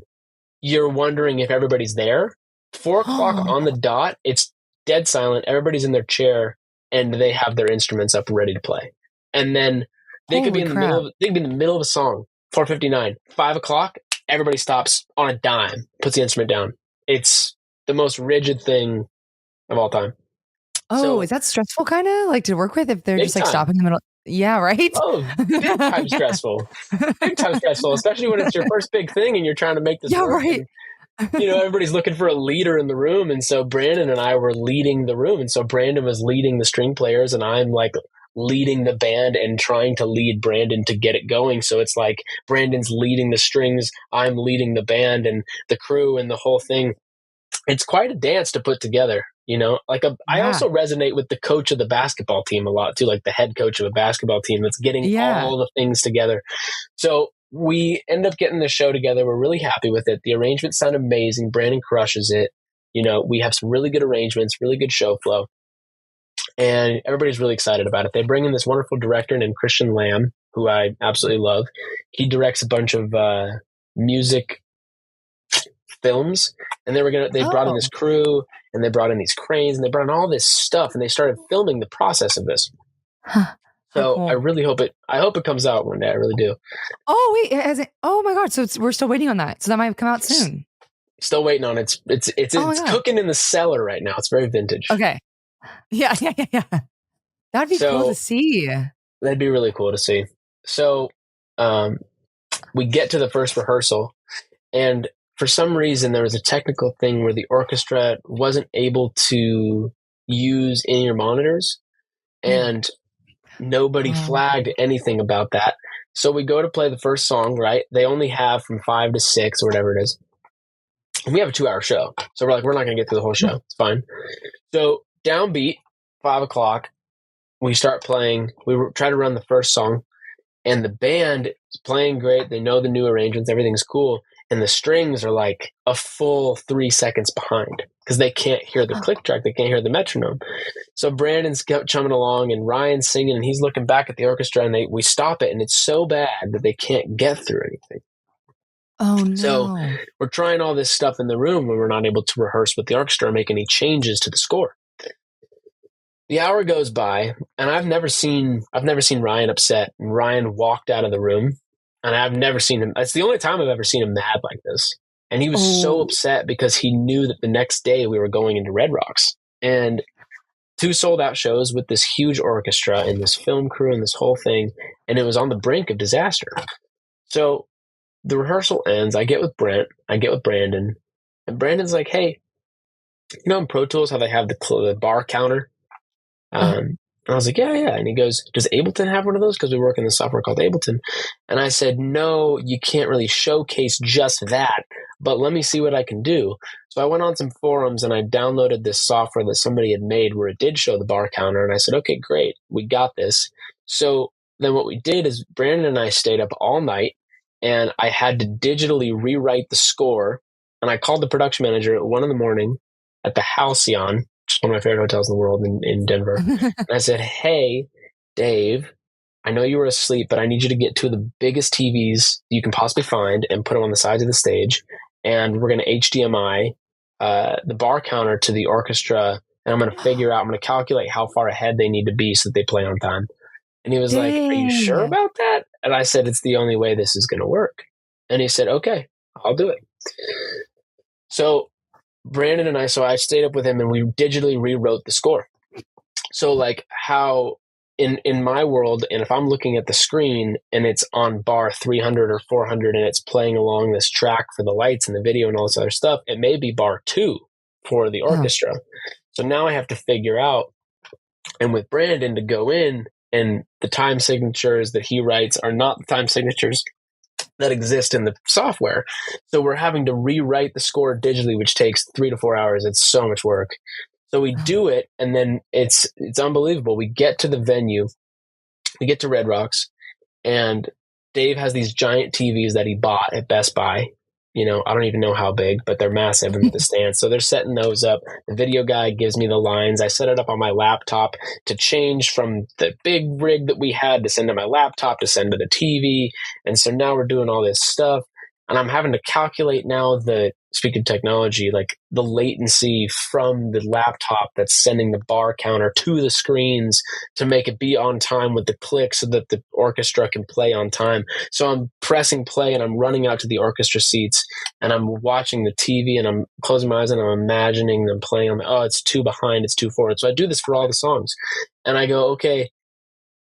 you're wondering if everybody's there. 4 o'clock on the dot, it's dead silent. Everybody's in their chair and they have their instruments up ready to play. And then they could be in the middle of a song. 4:59, 5 o'clock, everybody stops on a dime, puts the instrument down. It's the most rigid thing of all time. Oh, so, is that stressful kind of like to work with if they're just like stopping in the middle? Yeah, right? Oh, big time stressful. Big time stressful, especially when it's your first big thing and you're trying to make this work. Right. And, everybody's looking for a leader in the room. And so Brandon and I were leading the room. And so Brandon was leading the string players and I'm like leading the band and trying to lead Brandon to get it going. So it's like Brandon's leading the strings, I'm leading the band and the crew and the whole thing. It's quite a dance to put together. I also resonate with the coach of the basketball team a lot too, like the head coach of a basketball team that's getting all the things together. So we end up getting the show together. We're really happy with it. The arrangements sound amazing. Brandon crushes it. We have some really good arrangements, really good show flow. And everybody's really excited about it. They bring in this wonderful director named Christian Lamb, who I absolutely love. He directs a bunch of music films, and they brought in this crew, and they brought in these cranes, and they brought in all this stuff, and they started filming the process of this. So cool. I really hope it comes out one day. I really do. Oh wait, oh my God! So we're still waiting on that. So that might come out soon. Still waiting on it. It's cooking in the cellar right now. It's very vintage. Okay. Yeah. That'd be cool to see. That'd be really cool to see. So, we get to the first rehearsal, and for some reason there was a technical thing where the orchestra wasn't able to use in-ear monitors, and nobody flagged anything about that. So we go to play the first song, right? They only have from 5 to 6 or whatever it is. And we have a 2-hour show. So we're like, we're not going to get through the whole show. It's fine. So downbeat, 5 o'clock, we start playing. We try to run the first song, and the band is playing great. They know the new arrangements. Everything's cool. And the strings are like a full 3 seconds behind because they can't hear the click track. They can't hear the metronome. So Brandon's chumming along and Ryan's singing, and he's looking back at the orchestra, and we stop it, and it's so bad that they can't get through anything. Oh, no. So we're trying all this stuff in the room, and we're not able to rehearse with the orchestra or make any changes to the score. The hour goes by, and I've never seen Ryan upset. And Ryan walked out of the room, and I've never seen him. It's the only time I've ever seen him mad like this. And he was so upset because he knew that the next day we were going into Red Rocks, and 2 sold-out shows with this huge orchestra and this film crew and this whole thing, and it was on the brink of disaster. So the rehearsal ends. I get with Brent. I get with Brandon. And Brandon's like, hey, in Pro Tools how they have the bar counter? And I was like, yeah. And he goes, does Ableton have one of those? Because we work in the software called Ableton. And I said, no, you can't really showcase just that, but let me see what I can do. So I went on some forums and I downloaded this software that somebody had made where it did show the bar counter. And I said, okay, great. We got this. So then what we did is Brandon and I stayed up all night, and I had to digitally rewrite the score. And I called the production manager at 1 a.m. at the Halcyon, which is one of my favorite hotels in the world in Denver. And I said, "Hey, Dave, I know you were asleep, but I need you to get two of the biggest TVs you can possibly find and put them on the sides of the stage. And we're going to HDMI the bar counter to the orchestra. And I'm going to figure out, I'm going to calculate how far ahead they need to be so that they play on time." And he was like, "Are you sure about that?" And I said, "It's the only way this is going to work." And he said, "Okay, I'll do it." So Brandon and I stayed up with him and we digitally rewrote the score. So like how in my world, and if I'm looking at the screen and it's on bar 300 or 400 and it's playing along this track for the lights and the video and all this other stuff, it may be bar 2 for the orchestra. So now I have to figure out, and with Brandon to go in, and the time signatures that he writes are not the time signatures that exist in the software. So we're having to rewrite the score digitally, which takes 3 to 4 hours. It's so much work. So we do it, and then it's unbelievable. We get to the venue, we get to Red Rocks, and Dave has these giant TVs that he bought at Best Buy. You know, I don't even know how big, but they're massive in the stands. So they're setting those up. The video guy gives me the lines. I set it up on my laptop to change from the big rig that we had to send to my laptop to send to the TV. And so now we're doing all this stuff. And I'm having to calculate now speaking of technology, like the latency from the laptop that's sending the bar counter to the screens to make it be on time with the click so that the orchestra can play on time. So I'm pressing play and I'm running out to the orchestra seats and I'm watching the TV and I'm closing my eyes and I'm imagining them playing. I'm like, oh, it's 2 behind, it's 2 forward. So I do this for all the songs. And I go, okay,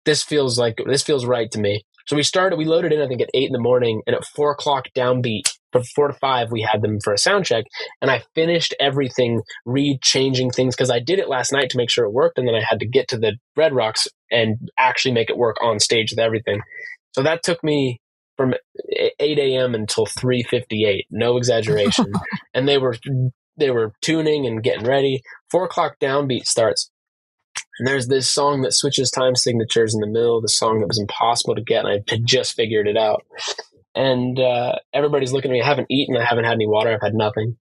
this feels right to me. So we loaded in, I think, at 8 a.m, and at 4 o'clock downbeat, from 4 to 5, we had them for a sound check. And I finished everything, changing things, because I did it last night to make sure it worked. And then I had to get to the Red Rocks and actually make it work on stage with everything. So that took me from 8 a.m. until 3:58, no exaggeration. And they were tuning and getting ready. 4 o'clock downbeat starts. And there's this song that switches time signatures in the middle of the song that was impossible to get, and I had just figured it out. And everybody's looking at me. I haven't eaten. I haven't had any water. I've had nothing.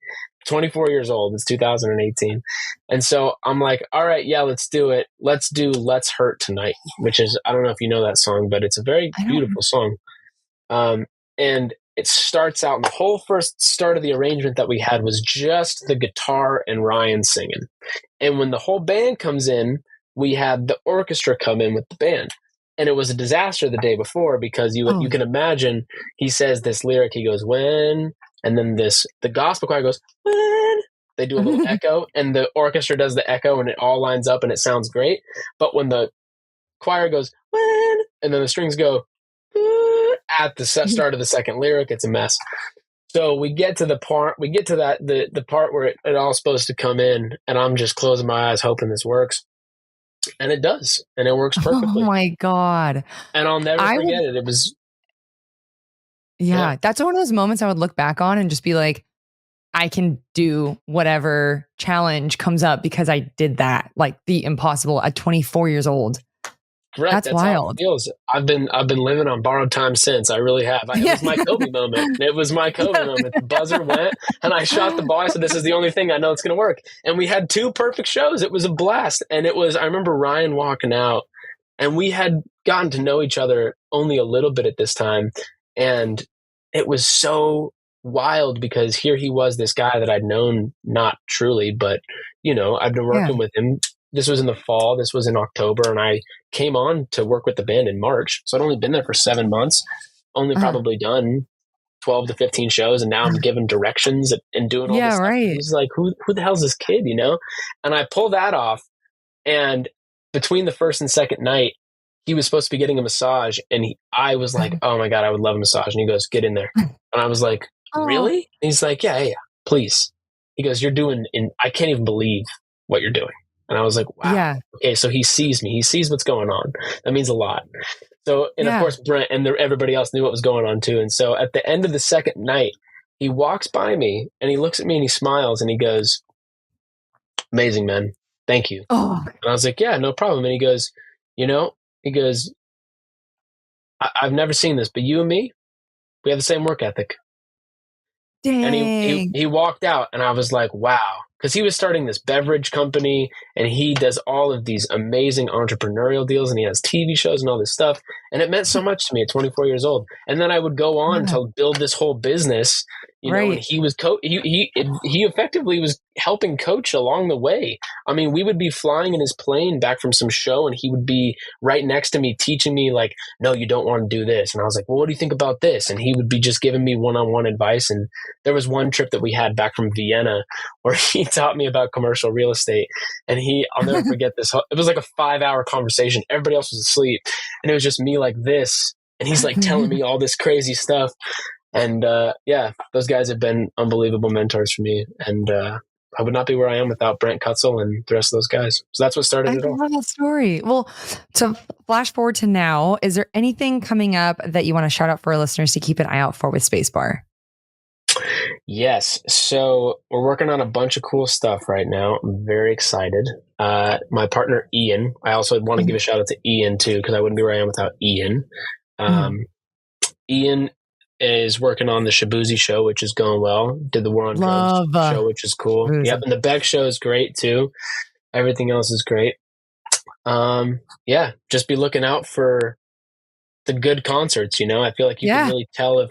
24 years old. It's 2018. And so I'm like, all right, yeah, let's do it. Let's do Let's Hurt Tonight, which is, I don't know if you know that song, but it's a very beautiful song. And it starts out, and the whole first start of the arrangement that we had was just the guitar and Ryan singing. And when the whole band comes in, we had the orchestra come in with the band. And it was a disaster the day before because you can imagine, he says this lyric, he goes, "When," and then the gospel choir goes, "When." They do a little echo, and the orchestra does the echo, and it all lines up, and it sounds great. But when the choir goes, "When," and then the strings go, at the start of the second lyric, it's a mess. So we get to the part where it all's supposed to come in, and I'm just closing my eyes hoping this works. And it does. And it works perfectly. Oh my God. And I'll never forget it. It was. Yeah, that's one of those moments I would look back on and just be like, I can do whatever challenge comes up because I did that. Like the impossible at 24 years old. Correct. That's wild. How it feels. I've been living on borrowed time since. I really have. It was my Kobe moment. It was my Kobe moment. The buzzer went, and I shot the ball. I said, "This is the only thing I know it's going to work." And we had 2 perfect shows. It was a blast. And I remember Ryan walking out, and we had gotten to know each other only a little bit at this time, and it was so wild because here he was, this guy that I'd known not truly, but I've been working with him. This was in the fall. This was in October, and I came on to work with the band in March. So I'd only been there for 7 months, only probably done 12 to 15 shows, and now I'm giving directions and doing all this stuff. Right. He's like, who the hell's this kid, And I pull that off, and between the first and second night, he was supposed to be getting a massage, and I was like, oh my God, I would love a massage. And he goes, "Get in there." And I was like, really? And he's like, yeah, please. He goes, I can't even believe what you're doing. And I was like, wow. Yeah. Okay, so he sees me. He sees what's going on. That means a lot. So, and of course, Brent and everybody else knew what was going on too. And so at the end of the second night, he walks by me and he looks at me and he smiles and he goes, "Amazing, man. Thank you." And I was like, "Yeah, no problem." And he goes, I've never seen this, but you and me, we have the same work ethic. Dang. And he walked out, and I was like, wow. Because he was starting this beverage company, and he does all of these amazing entrepreneurial deals, and he has TV shows and all this stuff. And it meant so much to me at 24 years old. And then I would go on to build this whole business, you know, and he was he effectively was helping coach along the way. I mean, we would be flying in his plane back from some show, and he would be right next to me teaching me like, no, you don't want to do this. And I was like, well, what do you think about this? And he would be just giving me one-on-one advice. And there was one trip that we had back from Vienna where he taught me about commercial real estate. And I'll never forget this. It was like a 5-hour conversation. Everybody else was asleep. And it was just me like this. And he's like telling me all this crazy stuff. And yeah, those guys have been unbelievable mentors for me. And I would not be where I am without Brent Kutzel and the rest of those guys. So that's what started it all. I love that story. Well, to flash forward to now, is there anything coming up that you want to shout out for our listeners to keep an eye out for with Spacebar? Yes. So we're working on a bunch of cool stuff right now. I'm very excited. My partner, Ian, I also want to give a shout out to Ian too, because I wouldn't be where I am without Ian. Ian is working on the Shabuzi show, which is going well. Did the War on Drugs show, which is cool. Shabuzi. Yep. And the Beck show is great too. Everything else is great. Yeah, just be looking out for the good concerts. You know, I feel like you can really tell if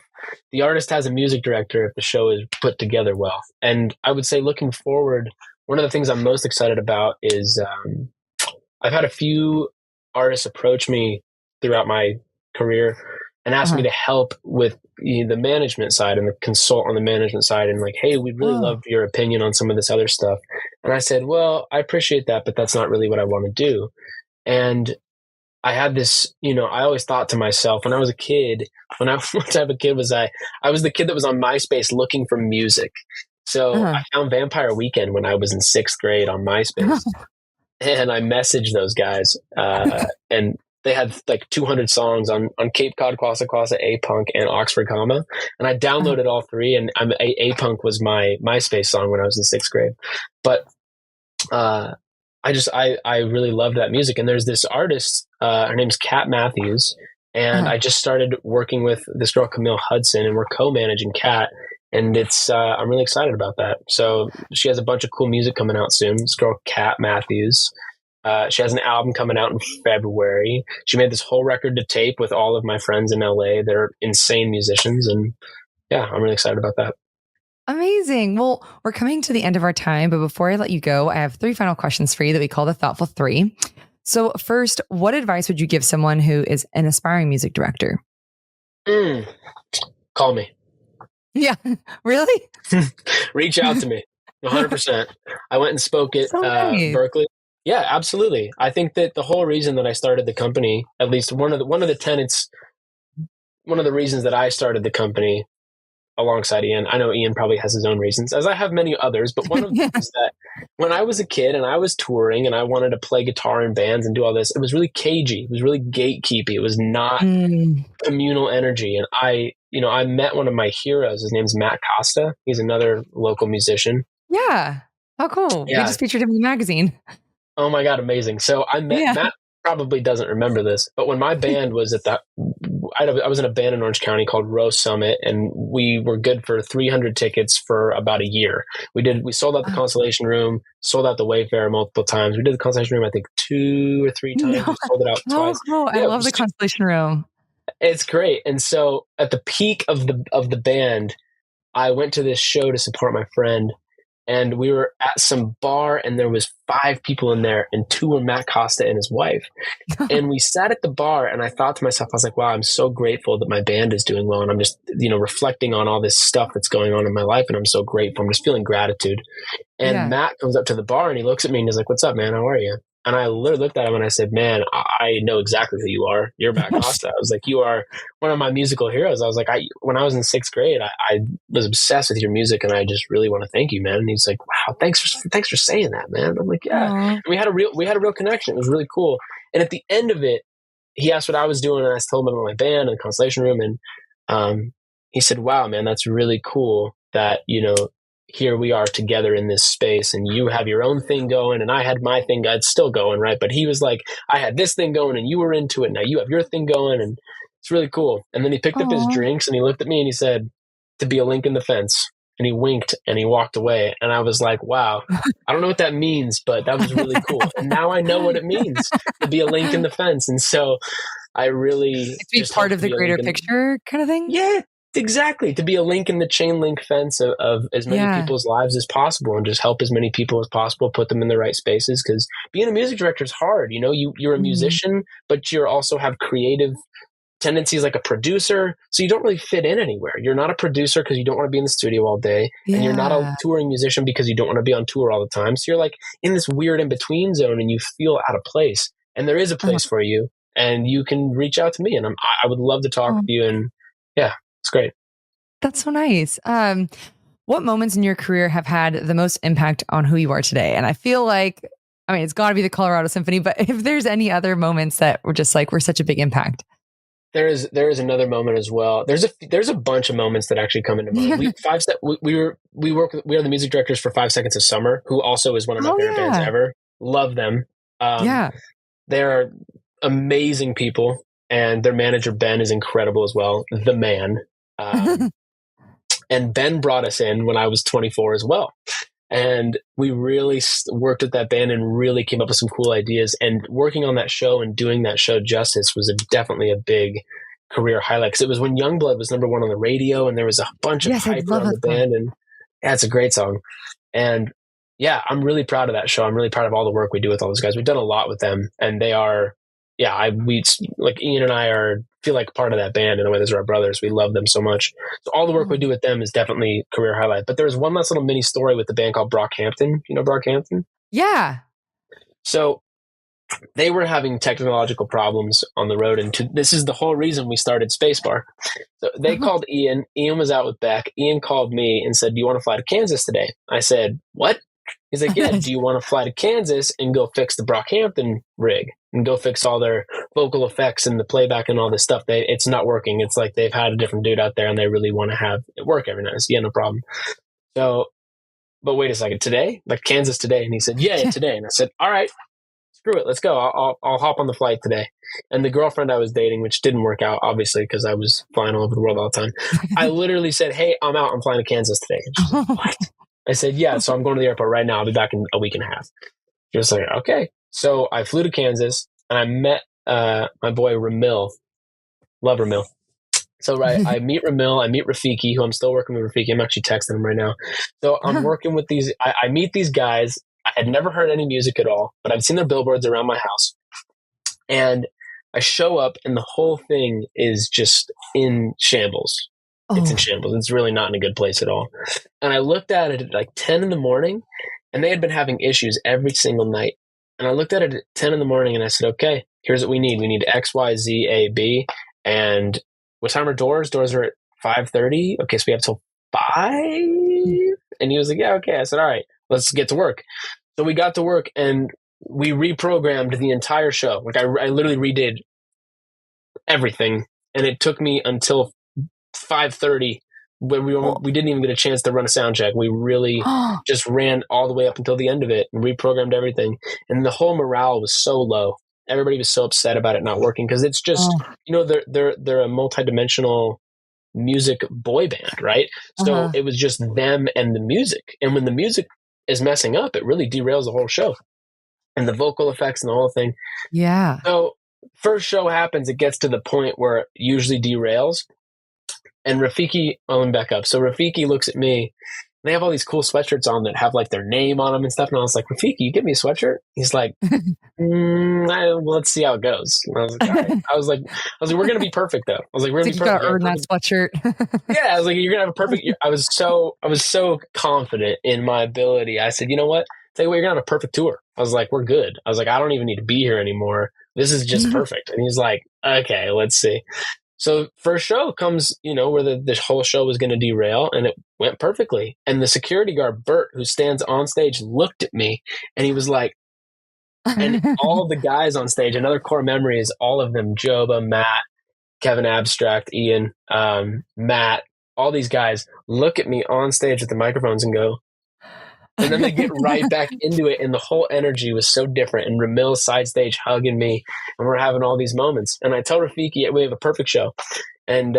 the artist has a music director, if the show is put together well. And I would say looking forward, one of the things I'm most excited about is I've had a few artists approach me throughout my career and ask me to help with the management side and the consult on the management side, and like, hey, we'd really love your opinion on some of this other stuff. And I said, well, I appreciate that, but that's not really what I want to do. And I had this, you know, I always thought to myself when I was a kid, what type of kid was I? I was the kid that was on MySpace looking for music. So I found Vampire Weekend when I was in 6th grade on MySpace. And I messaged those guys and they had like 200 songs on Cape Cod, Kwassa Kwassa, A-Punk, and Oxford Comma. And I downloaded all three, and A-Punk was my MySpace song when I was in 6th grade. But I really loved that music. And there's this artist, her name's Kat Matthews, and I just started working with this girl, Camille Hudson, and we're co-managing Kat. And I'm really excited about that. So she has a bunch of cool music coming out soon. This girl, Kat Matthews. She has an album coming out in February. She made this whole record to tape with all of my friends in LA. They're insane musicians. And yeah, I'm really excited about that. Amazing. Well, we're coming to the end of our time, but before I let you go, I have 3 final questions for you that we call the Thoughtful 3. So first, what advice would you give someone who is an aspiring music director? Call me. Yeah. Really? Reach out to me. 100%. I went and spoke at Berkeley. Yeah, absolutely. I think that the whole reason that I started the company, at least one of the tenets, one of the reasons that I started the company alongside Ian, I know Ian probably has his own reasons, as I have many others, but one of them is that when I was a kid and I was touring and I wanted to play guitar in bands and do all this, it was really cagey. It was really gatekeepy. It was not communal energy. And I met one of my heroes. His name's Matt Costa. He's another local musician. Yeah. Oh, cool. Yeah. We just featured him in the magazine. Oh my God, amazing. So I met Matt probably doesn't remember this, but when my band was I was in a band in Orange County called Rose Summit, and we were good for 300 tickets for about a year. We sold out the Constellation Room, sold out the Wayfarer multiple times. We did the Constellation Room, I think 2 or 3 times. We sold it out twice. Cool. I love the Constellation Room. It's great. And so at the peak of the band, I went to this show to support my friend. And we were at some bar, and there was 5 people in there, and 2 were Matt Costa and his wife. And we sat at the bar, and I thought to myself, I was like, wow, I'm so grateful that my band is doing well. And I'm just, reflecting on all this stuff that's going on in my life. And I'm so grateful. I'm just feeling gratitude. And Matt comes up to the bar, and he looks at me, and he's like, what's up, man? How are you? And I literally looked at him and I said, man, I know exactly who you are. You're Matt Costa. I was like, you are one of my musical heroes. I was like, when I was in 6th grade, I was obsessed with your music, and I just really want to thank you, man. And he's like, wow, thanks for saying that, man. I'm like, yeah. And we had a real connection. It was really cool. And at the end of it, he asked what I was doing, and I told him about my band and the Constellation Room. And he said, wow, man, that's really cool that, here we are together in this space, and you have your own thing going, and I had my thing. It's still going, right? But he was like, I had this thing going, and you were into it. Now you have your thing going. And It's really cool. And then he picked up his drinks and he looked at me and he said, to be a link in the fence. And he winked and he walked away. And I was like, wow, I don't know what that means, but that was really cool. And now I know what it means to be a link in the fence. And so I really to be part of the greater picture kind of thing. Yeah, exactly. To be a link in the chain link fence of as many people's lives as possible and just help as many people as possible, put them in the right spaces. Because being a music director is hard. You know, you're a musician, but you also have creative tendencies like a producer. So you don't really fit in anywhere. You're not a producer because you don't want to be in the studio all day. And you're not a touring musician because you don't want to be on tour all the time. So you're like in this weird in-between zone and you feel out of place. And there is a place for you. And you can reach out to me and I would love to talk with you. And yeah, it's great. That's so nice. What moments in your career have had the most impact on who you are today? And I feel like, I mean, it's got to be the Colorado Symphony, but if there's any other moments that were just like, were such a big impact. There is another moment as well. There's a bunch of moments that actually come into mind. We are the music directors for 5 Seconds of Summer, who also is one of my favorite bands ever. Love them. They're amazing people, and their manager Ben is incredible as well. The man. And Ben brought us in when I was 24 as well. And we really worked with that band and really came up with some cool ideas. And working on that show and doing that show justice was definitely a big career highlight. Because it was when Youngblood was #1 on the radio, and there was a bunch of hype around the band. And it's a great song. And yeah, I'm really proud of that show. I'm really proud of all the work we do with all those guys. We've done a lot with them, and they are, like Ian and I feel like part of that band in a way. Those are our brothers. We love them so much. So all the work we do with them is definitely career highlight. But there was one last little mini story with the band called Brockhampton. You know Brockhampton? Yeah. So they were having technological problems on the road. And this is the whole reason we started Spacebar. So they called Ian. Ian was out with Beck. Ian called me and said, do you want to fly to Kansas today? I said, what? He's like, yeah, do you want to fly to Kansas and go fix the Brockhampton rig and go fix all their vocal effects and the playback and all this stuff? It's not working. It's like they've had a different dude out there and they really want to have it work every night. So, yeah, no problem. So, but wait a second, today? Like Kansas today? And he said, yeah, today. And I said, all right, screw it. Let's go. I'll hop on the flight today. And the girlfriend I was dating, which didn't work out, obviously, because I was flying all over the world all the time. I literally said, hey, I'm out. I'm flying to Kansas today. And she's like, what? I said, yeah, so I'm going to the airport right now. I'll be back in a week and a half. She was like, okay. So I flew to Kansas and I met my boy Ramil. Love Ramil. So I meet Ramil. I meet Rafiki, who I'm still working with Rafiki. I'm actually texting him right now. So I'm working with these. I meet these guys. I had never heard any music at all, but I've seen their billboards around my house. And I show up and the whole thing is just in shambles. It's in shambles. It's really not in a good place at all. And I looked at it at like 10 in the morning, and they had been having issues every single night. And I looked at it at 10 in the morning, and I said, okay, here's what we need. We need X, Y, Z, A, B. And what time are doors? Doors are at 5:30. Okay, so we have till 5? And he was like, yeah, okay. I said, all right, let's get to work. So we got to work, and we reprogrammed the entire show. Like I literally redid everything, and it took me until 5:30 when we didn't even get a chance to run a sound check. We really just ran all the way up until the end of it and reprogrammed everything. And the whole morale was so low. Everybody was so upset about it not working because it's just, they're a multidimensional music boy band, right? So it was just them and the music. And when the music is messing up, it really derails the whole show. And the vocal effects and the whole thing. Yeah. So first show happens, it gets to the point where it usually derails. And Rafiki, let me back up. So Rafiki looks at me. They have all these cool sweatshirts on that have like their name on them and stuff. And I was like, Rafiki, you give me a sweatshirt? He's like, let's see how it goes. And I was like, all right. I was like, we're going to be perfect though. I was like, we're going to be perfect. You got to earn that sweatshirt. Yeah. I was like, you're going to have a perfect year. I was so confident in my ability. I said, you know what? Tell you what, you're going to have a perfect tour. I was like, we're good. I was like, I don't even need to be here anymore. This is just perfect. And he's like, okay, let's see. So first show comes, where the whole show was going to derail, and it went perfectly. And the security guard, Bert, who stands on stage, looked at me, and he was like, and all the guys on stage, another core memory is all of them, Joba, Matt, Kevin Abstract, Ian, Matt, all these guys look at me on stage with the microphones and go, And then they get right back into it. And the whole energy was so different. And Ramil's side stage hugging me. And we're having all these moments. And I tell Rafiki, we have a perfect show. And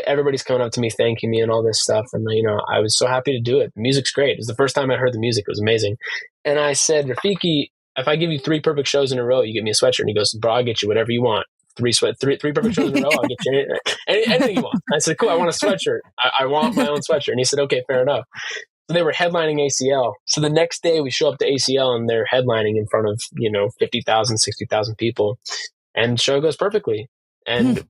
everybody's coming up to me, thanking me and all this stuff. And, I was so happy to do it. The music's great. It was the first time I heard the music. It was amazing. And I said, Rafiki, if I give you 3 perfect shows in a row, you get me a sweatshirt. And he goes, bro, I'll get you whatever you want. 3 perfect shows in a row, I'll get you anything you want. I said, cool, I want a sweatshirt. I want my own sweatshirt. And he said, okay, fair enough. So they were headlining ACL. So the next day we show up to ACL and they're headlining in front of, 50,000, 60,000 people. And the show goes perfectly. And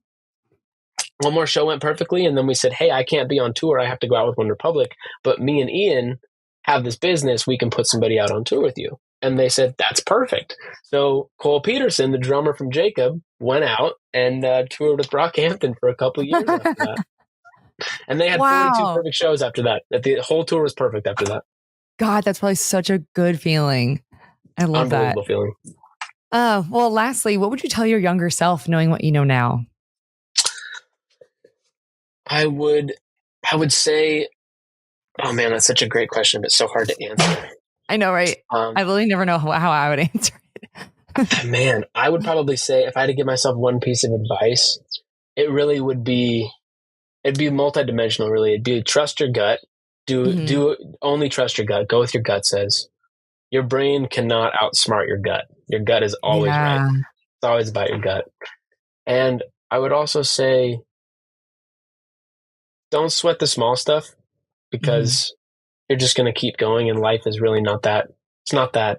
one more show went perfectly. And then we said, hey, I can't be on tour. I have to go out with OneRepublic. But me and Ian have this business. We can put somebody out on tour with you. And they said, that's perfect. So Cole Peterson, the drummer from Jacob, went out and toured with Brockhampton for a couple of years after that. And they had 42 perfect shows after that. The whole tour was perfect after that. God, that's probably such a good feeling. I love that. Unbelievable feeling. Well, lastly, what would you tell your younger self knowing what you know now? I would say, oh man, that's such a great question, but so hard to answer. I know, right? I really never know how I would answer it. Man, I would probably say if I had to give myself one piece of advice, it really would be, it'd be multidimensional, really. It'd be trust your gut. Do only trust your gut. Go with your gut says. Your brain cannot outsmart your gut. Your gut is always right. It's always about your gut. And I would also say, don't sweat the small stuff because you're just going to keep going and life is really not that bad.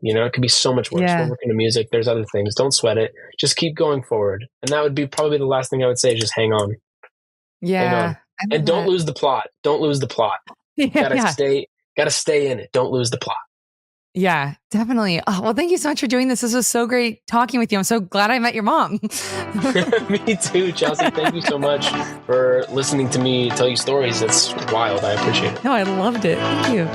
It could be so much worse. We're working in music. There's other things. Don't sweat it. Just keep going forward. And that would be probably the last thing I would say is just hang on. Yeah. Hang on. And don't lose the plot. Don't lose the plot. Gotta stay in it. Don't lose the plot. Yeah, definitely. Oh, well, thank you so much for doing this. This was so great talking with you. I'm so glad I met your mom. Me too, Chelsea. Thank you so much for listening to me tell you stories. That's wild. I appreciate it. No, I loved it. Thank you.